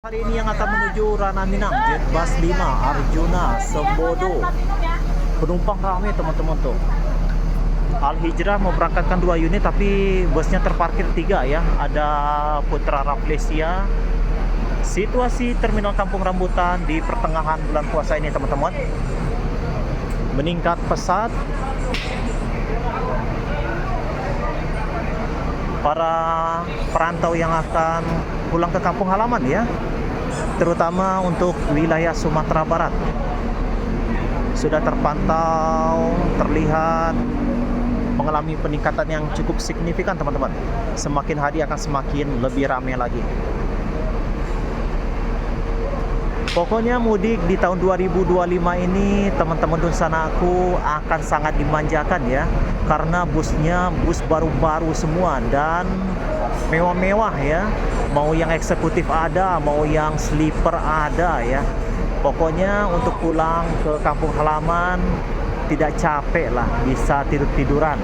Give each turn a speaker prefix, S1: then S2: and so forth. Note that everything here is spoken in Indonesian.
S1: Hari ini yang akan menuju Ranah Minang, Jetbus 5, Arjuna, Sembodo. Penumpang ramai teman-teman tuh. Al Hijrah memberangkatkan 2 unit tapi busnya terparkir 3 ya. Ada Putra Rafflesia. Situasi terminal Kampung Rambutan di pertengahan bulan puasa ini teman-teman meningkat pesat. Para perantau yang akan pulang ke kampung halaman ya, terutama untuk wilayah Sumatera Barat, sudah terpantau terlihat mengalami peningkatan yang cukup signifikan teman-teman. Semakin hari akan semakin lebih ramai lagi. Pokoknya mudik di tahun 2025 ini teman-teman Dunsanaku akan sangat dimanjakan ya, karena busnya bus baru-baru semua dan mewah-mewah ya. Mau yang eksekutif ada, mau yang sleeper ada ya. Pokoknya untuk pulang ke kampung halaman tidak capek lah, bisa tidur-tiduran.